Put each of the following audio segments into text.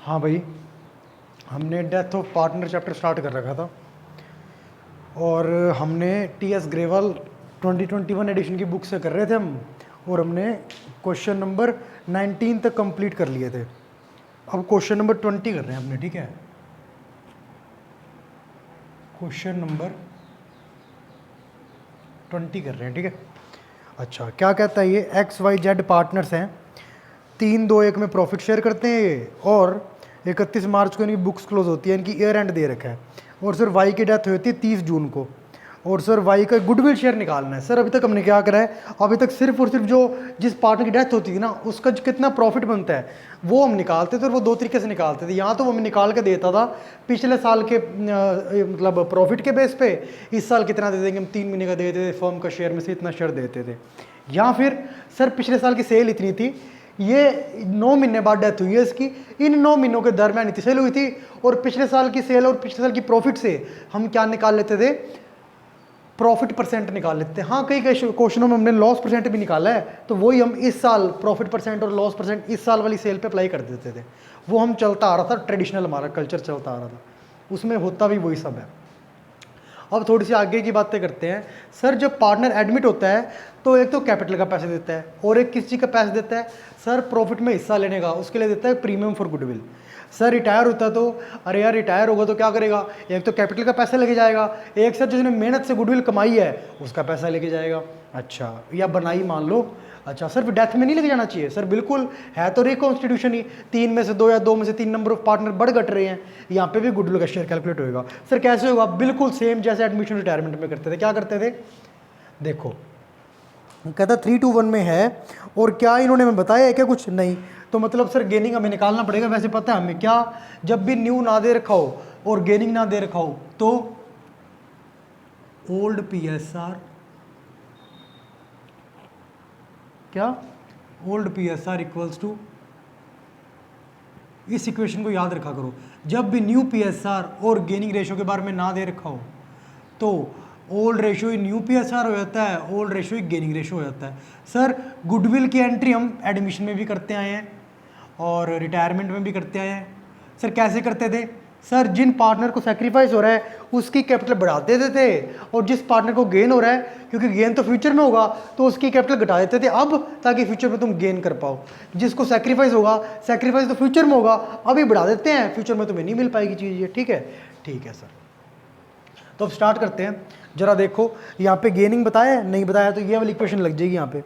हाँ भाई, हमने death of partner chapter start कर रखा था और हमने टी.एस. ग्रेवाल 2021 एडिशन की बुक से कर रहे थे हम, और हमने क्वेश्चन नंबर 19 तक कंप्लीट कर लिए थे। अब क्वेश्चन नंबर 20 कर रहे हैं हमने, ठीक है। क्वेश्चन नंबर 20 कर रहे हैं, ठीक है। अच्छा, क्या कहता है ये, XYZ पार्टनर्स हैं, 3-2-1 में प्रॉफिट शेयर करते हैं ये, और 31 मार्च को इनकी बुक्स क्लोज होती है, इनकी ईयर एंड दे रखा है, और सर वाई की डेथ होती है 30 जून को, और सर वाई का गुडविल शेयर निकालना है। सर अभी तक हमने क्या करा है, अभी तक सिर्फ और सिर्फ जो जिस पार्टनर की डेथ होती थी ना, उसका कितना प्रॉफिट बनता है वो हम निकालते थे, और वो 2 तरीके से निकालते थे। यहाँ तो वो हमें निकाल के देता था पिछले साल के मतलब प्रॉफिट के बेस पे, इस साल कितना दे देंगे हम, 3 महीने का देते थे, फर्म का शेयर में से इतना शेयर देते थे। या फिर सर पिछले साल की सेल इतनी थी, ये 9 महीने बाद डेथ हुई है इसकी, इन 9 महीनों के दरमियान इतनी सेल हुई थी, और पिछले साल की सेल और पिछले साल की प्रॉफिट से हम क्या निकाल लेते थे, प्रॉफिट परसेंट निकाल लेते हैं। हाँ, कई कई क्वेश्चनों में हमने लॉस परसेंट भी निकाला है, तो वही हम इस साल प्रॉफिट परसेंट और लॉस परसेंट इस साल वाली सेल पे अप्लाई कर देते थे। वो हम चलता आ रहा था, ट्रेडिशनल हमारा कल्चर चलता आ रहा था, उसमें होता भी वही सब है। अब थोड़ी सी आगे की बातें करते हैं। सर जब पार्टनर एडमिट होता है तो एक तो कैपिटल का पैसे देता है, और एक किस चीज़ का पैसे देता है, सर प्रॉफिट में हिस्सा लेने का, उसके लिए देता है premium for goodwill. Sir retire होता है तो अरे यार रिटायर होगा तो क्या करेगा, एक तो कैपिटल का पैसा लेके जाएगा, एक सर जिसने मेहनत से गुडविल कमाई है उसका पैसा लेके जाएगा। अच्छा, या बनाई मान लो। अच्छा सर डेथ में नहीं लेके जाना चाहिए, सर बिल्कुल है तो रिकॉन्स्टिट्यूशन ही, 3 में से 2 या 2 में से 3 नंबर ऑफ पार्टनर बढ़ घट रहे हैं, यहाँ पे भी गुडविल का शेयर कैलकुलेट होगा। सर कैसे होगा, बिल्कुल सेम जैसे एडमिशन रिटायरमेंट में करते थे। क्या करते थे, देखो कहता 3-2-1 में है, और क्या इन्होंने हमें बताया है क्या, कुछ नहीं, तो मतलब सर गेनिंग हमें निकालना पड़ेगा। वैसे पता है हमें क्या, जब भी न्यू ना दे रखा हो और गेनिंग ना दे रखा हो तो ओल्ड PSR, क्या, ओल्ड PSR इक्वल्स टू, इस इक्वेशन को याद रखा करो, जब भी न्यू PSR और गेनिंग रेशियो के बारे में ना दे रखा हो तो ओल्ड रेशियो ही न्यू PSR हो जाता है, ओल्ड रेशियो ही गेनिंग रेशियो हो जाता है। सर गुडविल की एंट्री हम एडमिशन में भी करते आए हैं और रिटायरमेंट में भी करते आए हैं। सर कैसे करते थे, सर जिन पार्टनर को सेक्रीफाइस हो रहा है उसकी कैपिटल बढ़ा देते थे, और जिस पार्टनर को गेन हो रहा है, क्योंकि गेन तो फ्यूचर में होगा, तो उसकी कैपिटल घटा देते थे अब, ताकि फ्यूचर में तुम गेन कर पाओ। जिसको सेक्रीफाइस होगा, सेक्रीफाइस तो फ्यूचर में होगा, अभी बढ़ा देते हैं, फ्यूचर में तुम्हें नहीं मिल पाएगी चीज़ ये, ठीक है। ठीक है सर, तो अब स्टार्ट करते हैं। जरा देखो यहाँ पे गेनिंग बताया है, नहीं बताया तो ये वाली इक्वेशन लग जाएगी यहाँ पे।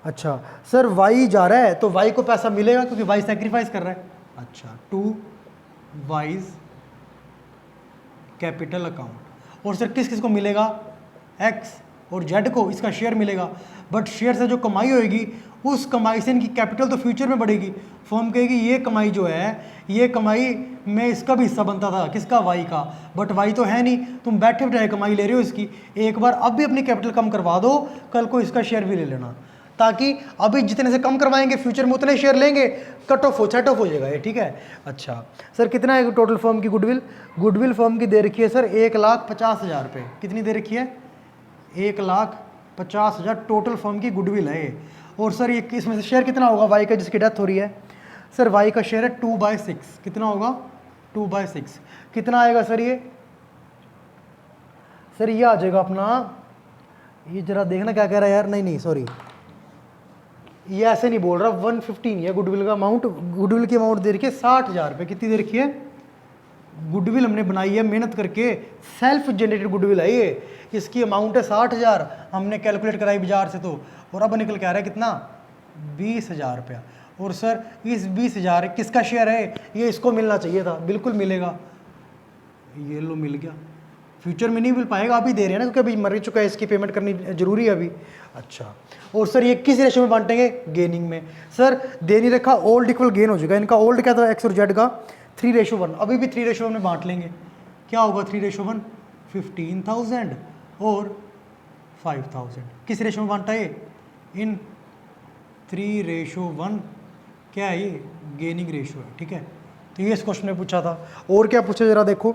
अच्छा सर वाई जा रहा है तो वाई को पैसा मिलेगा क्योंकि वाई सेक्रीफाइस कर रहा है। अच्छा, टू वाइज कैपिटल अकाउंट, और सर किस किस को मिलेगा, एक्स और जेड को इसका शेयर मिलेगा, बट शेयर से जो कमाई होगी उस कमाई से इनकी कैपिटल तो फ्यूचर में बढ़ेगी। फर्म कहेगी ये कमाई जो है, ये कमाई में इसका भी हिस्सा बनता था, किसका, वाई का, बट वाई तो है नहीं, तुम बैठे बैठे कमाई ले रहे हो इसकी, एक बार अब भी अपनी कैपिटल कम करवा दो, कल को इसका शेयर भी ले लेना, ताकि अभी जितने से कम करवाएंगे फ्यूचर में उतने शेयर लेंगे, कट ऑफ सेट ऑफ हो जाएगा ये, ठीक है। अच्छा सर कितना है टोटल फर्म की गुडविल, गुडविल फर्म की दे रखी है सर 1,50,000 रुपये। कितनी दे रखी है, 1,50,000 टोटल फर्म की गुडविल है ये। और सर ये इसमें से शेयर कितना होगा वाई का जिसकी डेथ हो रही है, सर वाई का शेयर है 2/6, कितना होगा, 2/6, कितना आएगा सर ये, सर ये आ जाएगा अपना, ये जरा देखना क्या कह रहा है यार, नहीं सॉरी, ये ऐसे नहीं बोल रहा, 115 है गुडविल का अमाउंट, गुडविल की अमाउंट दे रखी है 60,000 रुपये। कितनी दे रखी है, गुडविल हमने बनाई है मेहनत करके, सेल्फ जनरेटेड गुडविल है ये, इसकी अमाउंट है 60,000, हमने कैलकुलेट कराई बाजार से तो, और अब निकल के आ रहा है कितना, 20,000 रुपया। और सर इस 20,000 किसका शेयर है, ये इसको मिलना चाहिए था, बिल्कुल मिलेगा, ये लो मिल गया, फ्यूचर में नहीं मिल पाएगा, अभी दे रहे हैं ना क्योंकि अभी मर चुका है, इसकी पेमेंट करनी जरूरी है अभी। अच्छा, और सर ये किस रेशो में बांटेंगे, गेनिंग में। सर दे नहीं रखा, ओल्ड इक्वल गेन हो जाएगा, इनका ओल्ड क्या था एक्स और जेड का 3:1, अभी भी 3:1 में बांट लेंगे, क्या होगा 3:1, 15,000 और 5,000, किस रेशो में बांटा है, इन 3:1, क्या है ये, गेनिंग रेशो है, ठीक है। तो ये इस क्वेश्चन में पूछा था। और क्या पूछा जरा देखो,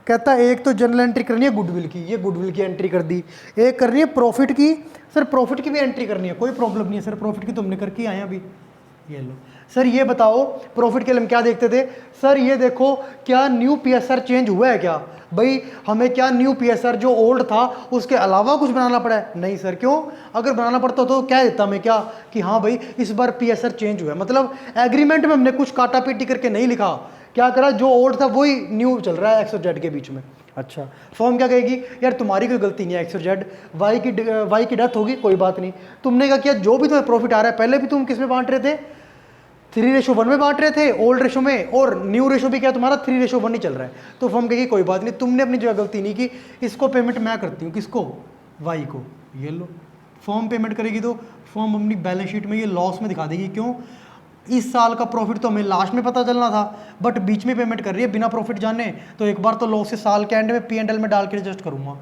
कहता है एक तो जनरल एंट्री करनी है गुडविल की, ये गुडविल की एंट्री कर दी, एक करनी है प्रॉफिट की, सर प्रॉफिट की भी एंट्री करनी है, कोई प्रॉब्लम नहीं है सर, प्रॉफिट की तो हमने करके आए हैं अभी, ये लो। सर ये बताओ प्रॉफिट के लिए हम क्या देखते थे, सर ये देखो क्या न्यू पीएसआर चेंज हुआ है क्या, भाई हमें क्या न्यू पीएसआर जो ओल्ड था उसके अलावा कुछ बनाना पड़ा है, नहीं सर क्यों, अगर बनाना पड़ता तो क्या देता हमें क्या कि हाँ भाई इस बार पीएसआर चेंज हुआ है, मतलब एग्रीमेंट में हमने कुछ काटा पीटी करके नहीं लिखा, क्या करा जो ओल्ड था वही न्यू चल रहा है एक्स और जेड के बीच में। अच्छा फॉर्म क्या कहेगी, यार तुम्हारी कोई गलती नहीं है एक्स और जेड, वाई की डेथ होगी कोई बात नहीं, तुमने क्या किया जो भी तुम्हें प्रॉफिट आ रहा है पहले भी तुम किस में बांट रहे थे 3:1 में बांट रहे थे ओल्ड रेशो में, और न्यू रेशो भी क्या तुम्हारा 3:1 ही चल रहा है, तो फॉर्म कहेगी कोई बात नहीं तुमने अपनी जगह गलती नहीं की, इसको पेमेंट मैं करती हूँ, किसको, वाई को, ये लो फॉर्म पेमेंट करेगी तो फॉर्म अपनी बैलेंस शीट में ये लॉस में दिखा देगी, क्यों, इस साल का प्रॉफिट तो हमें लास्ट में पता चलना था बट बीच में पेमेंट कर रही है बिना प्रॉफिट जाने, तो एक बार तो लॉस से साल के एंड में P&L में डाल के एडजस्ट करूँगा,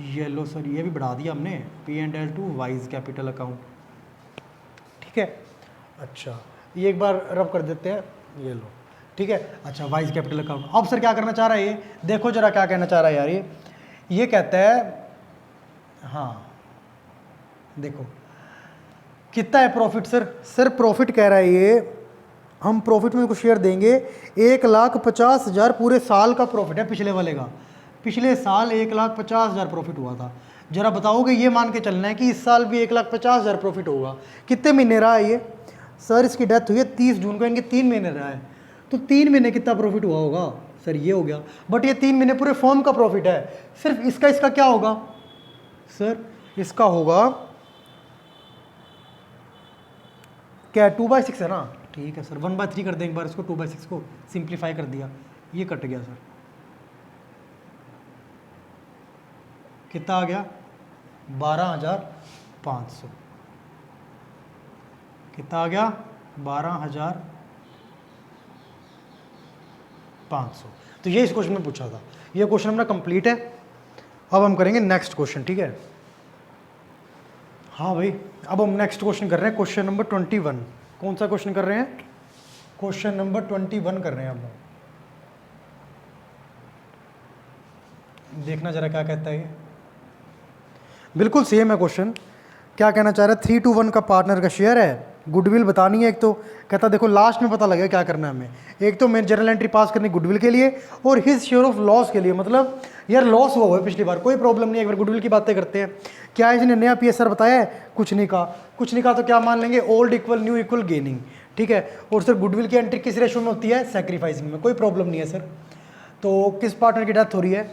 ये लो सर ये भी बढ़ा दिया हमने P&L to wise capital account, ठीक है। अच्छा ये एक बार रब कर देते हैं, ये लो ठीक है। अच्छा वाइज कैपिटल अकाउंट, अब सर क्या करना चाह रहा है ये, देखो जरा क्या कहना चाह रहा है यार, ये कहता है, हाँ देखो कितना है प्रॉफिट सर, सर प्रॉफिट कह रहा है ये, हम प्रॉफिट में कुछ शेयर देंगे 1,50,000 पूरे साल का प्रॉफिट है पिछले वाले का, पिछले साल 1,50,000 प्रॉफिट हुआ था, जरा बताओगे ये मान के चलना है कि इस साल भी 1,50,000 प्रॉफिट होगा, कितने महीने रहा है ये, सर इसकी डेथ हुई है 30 जून को, इनके 3 महीने रहा है, तो 3 महीने कितना प्रॉफिट हुआ होगा, सर ये हो गया, बट ये 3 महीने पूरे फॉर्म का प्रॉफिट है, सिर्फ इसका क्या होगा, सर इसका होगा क्या 2/6 है ना, ठीक है सर 1/3 कर दें एक बार इसको, 2/6 को सिंप्लीफाई कर दिया, ये कट गया सर, कितना आ गया 12,500, कितना आ गया 12,500, तो ये इस क्वेश्चन में पूछा था, ये क्वेश्चन अपना कंप्लीट है। अब हम करेंगे नेक्स्ट क्वेश्चन, ठीक है, हाँ भाई अब हम नेक्स्ट क्वेश्चन कर रहे हैं, क्वेश्चन नंबर 21, कौन सा क्वेश्चन कर रहे हैं, क्वेश्चन नंबर 21 कर रहे हैं अब हम, देखना जरा क्या कहता है ये, बिल्कुल सेम है क्वेश्चन, क्या कहना चाह रहा है, 3:1 का पार्टनर का शेयर है, गुडविल बतानी है एक, तो कहता देखो लास्ट में पता लगेगा क्या करना है हमें, एक तो मेन जर्नल एंट्री पास करनी गुडविल के लिए और हिज शेयर ऑफ लॉस के लिए, मतलब यार लॉस हुआ है पिछली बार कोई प्रॉब्लम नहीं है, एक बार गुडविल की बातें करते हैं, क्या इसने नया पीएसआर बताया है, कुछ नहीं कहा, कुछ नहीं कहा तो क्या मान लेंगे, old equal new equal gaining, ठीक है, और सर गुडविल की एंट्री किस रेशो में होती है, सैक्रिफाइसिंग में, कोई प्रॉब्लम नहीं है सर, तो किस पार्टनर की डेथ हो रही है,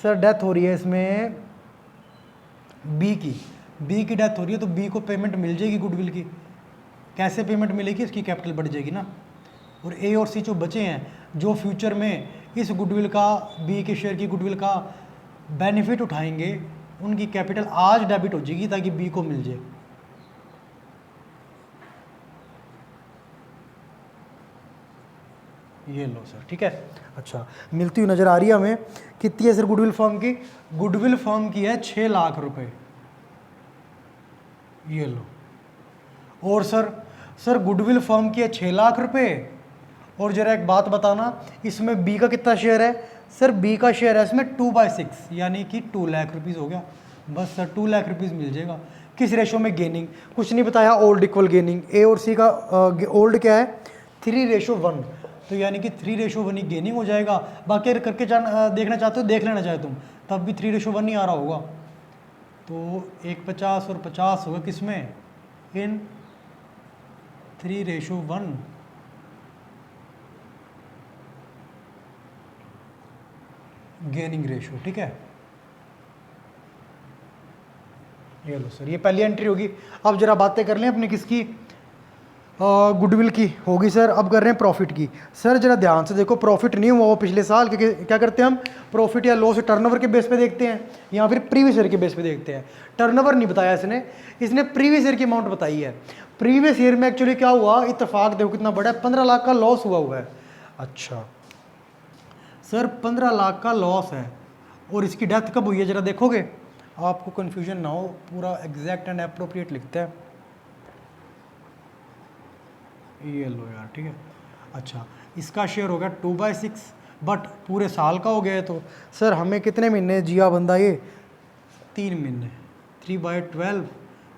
सर डेथ हो रही है इसमें बी की डेथ हो रही है, तो बी को पेमेंट मिल जाएगी गुडविल की, कैसे पेमेंट मिलेगी, इसकी कैपिटल बढ़ जाएगी ना, और ए और सी जो बचे हैं जो फ्यूचर में इस गुडविल का, बी के शेयर की गुडविल का बेनिफिट उठाएंगे, उनकी कैपिटल आज डेबिट हो जाएगी ताकि बी को मिल जाए, ये लो सर, ठीक है। अच्छा मिलती हुई नज़र आ रही है हमें, कितनी है सर गुडविल फर्म की, गुडविल फर्म की है 6 लाख रुपए, ये लो, और सर गुडविल फर्म की है 6 लाख रुपए, और जरा एक बात बताना इसमें बी का कितना शेयर है, सर बी का शेयर है इसमें 2/6 यानी कि 2 लाख रुपीज़ हो गया, बस सर 2 लाख रुपीज़ मिल जाएगा, किस रेशो में गेनिंग, कुछ नहीं बताया, ओल्ड इक्वल गेनिंग, ए और सी का ओल्ड क्या है 3:1, तो यानी कि 3:1 ही गेनिंग हो जाएगा, बाकी अगर करके देखना चाहते हो देख लेना चाहे तुम, तब भी 3:1 ही आ रहा होगा, तो 150 और 50 होगा किस में, इन 3:1 गेनिंग रेशो, ठीक है, ये लो सर ये पहली एंट्री होगी। अब जरा बातें कर लें अपनी किसकी, गुडविल की होगी सर, अब कर रहे हैं प्रॉफिट की, सर जरा ध्यान से देखो, प्रॉफिट नहीं हुआ वो पिछले साल, क्योंकि क्या करते हैं हम प्रॉफिट या लॉस टर्नओवर के बेस पे देखते हैं या फिर प्रीवियस ईयर के बेस पे देखते हैं, टर्नओवर नहीं बताया इसने प्रीवियस ईयर की अमाउंट बताई है, प्रीवियस ईयर में एक्चुअली क्या हुआ, इत्तेफाक देखो कितना बड़ा है, 15 लाख का लॉस हुआ है। अच्छा सर 15 लाख का लॉस है, और इसकी डेथ कब हुई है जरा देखोगे, आपको कन्फ्यूजन ना हो, पूरा एग्जैक्ट एंड अप्रोप्रिएट लिखता है, ये लो यार, ठीक है। अच्छा इसका शेयर हो गया 2/6, बट पूरे साल का हो गया है, तो सर हमें कितने महीने जिया बंदा ये, 3 महीने, 3/12,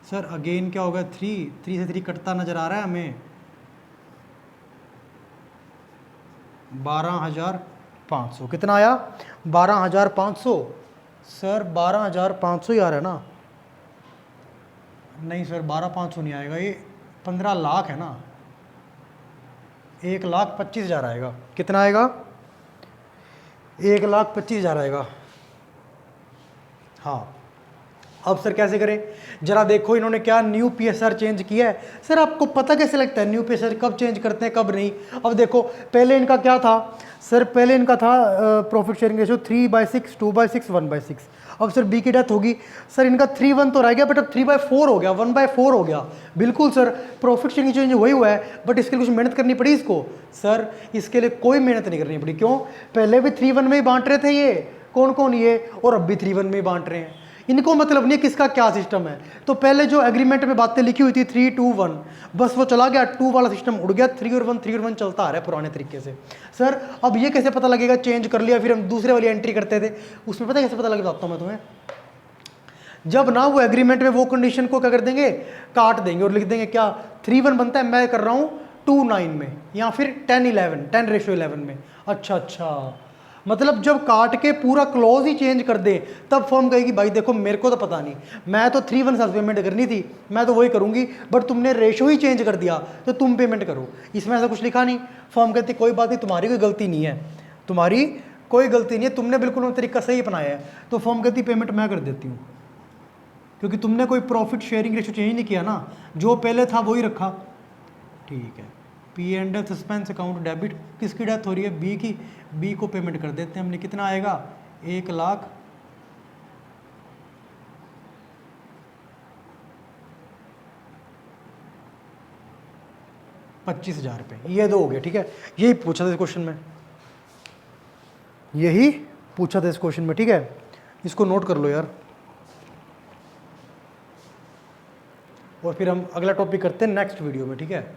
सर अगेन क्या होगा 3 से 3 कटता नज़र आ रहा है हमें, 12,500 कितना आया? 12,500। सर 12,500 ही आ रहा है ना? नहीं सर 12,500 नहीं आएगा, ये 15 लाख है ना, 1,25,000 आएगा। कितना आएगा? 1,25,000 आएगा। हाँ, अब सर कैसे करें? जरा देखो इन्होंने क्या न्यू पीएसआर चेंज किया है। सर आपको पता कैसे लगता है न्यू पीएसआर कब चेंज करते हैं कब नहीं? अब देखो पहले इनका क्या था सर, पहले इनका था प्रॉफिट शेयरिंग रेशियो 3/6, 2/6, 1/6। अब सर बी की डेथ होगी, सर इनका 3/1 तो रह गया, बट अब 3/4 हो गया, 1/4 हो गया। बिल्कुल सर, प्रॉफिट शेयरिंग चेंज वही हुआ है, बट इसके लिए कुछ मेहनत करनी पड़ी इसको। सर इसके लिए कोई मेहनत नहीं करनी पड़ी। क्यों? पहले भी 3/1 में ही बांट रहे थे ये, कौन कौन ये, और अब भी 3/1 में ही बांट रहे हैं। इनको मतलब नहीं किसका क्या सिस्टम है। तो पहले जो एग्रीमेंट में बातें लिखी हुई थी 3-2-1, बस वो चला गया, 2 वाला सिस्टम उड़ गया, 3 और 1 चलता आ रहा है पुराने तरीके से। सर अब ये कैसे पता लगेगा? चेंज कर लिया, फिर हम दूसरे वाली एंट्री करते थे, उसमें पता कैसे पता लग जाता हूँ मैं तुम्हें? जब ना वो एग्रीमेंट में वो कंडीशन को क्या कर देंगे, काट देंगे और लिख देंगे क्या, 3/1 बनता है, मैं कर रहा हूँ 2/9 में, या फिर 10:11 में। अच्छा, मतलब जब काट के पूरा क्लॉज ही चेंज कर दे, तब फर्म कहेगी भाई देखो मेरे को तो पता नहीं, मैं तो 3/1 साथ पेमेंट करनी थी, मैं तो वही करूंगी, बट तुमने रेशो ही चेंज कर दिया तो तुम पेमेंट करो। इसमें ऐसा कुछ लिखा नहीं। फर्म कहती कोई बात नहीं, तुम्हारी कोई गलती नहीं है, तुम्हारी कोई गलती नहीं है, तुमने बिल्कुल तरीका सही अपनाया है। तो फर्म कहती पेमेंट मैं कर देती हूँ, क्योंकि तुमने कोई प्रॉफिट शेयरिंग रेशो चेंज नहीं किया ना, जो पहले था वही रखा। ठीक है, P&L सस्पेंस अकाउंट डेबिट, किसकी डेथ हो रही है? बी की। बी को पेमेंट कर देते हैं हमने। कितना आएगा? 1,25,000 रुपये। ये दो हो गया। ठीक है, यही पूछा था इस क्वेश्चन में, यही पूछा था इस क्वेश्चन में। ठीक है, इसको नोट कर लो यार, और फिर हम अगला टॉपिक करते हैं नेक्स्ट वीडियो में। ठीक है।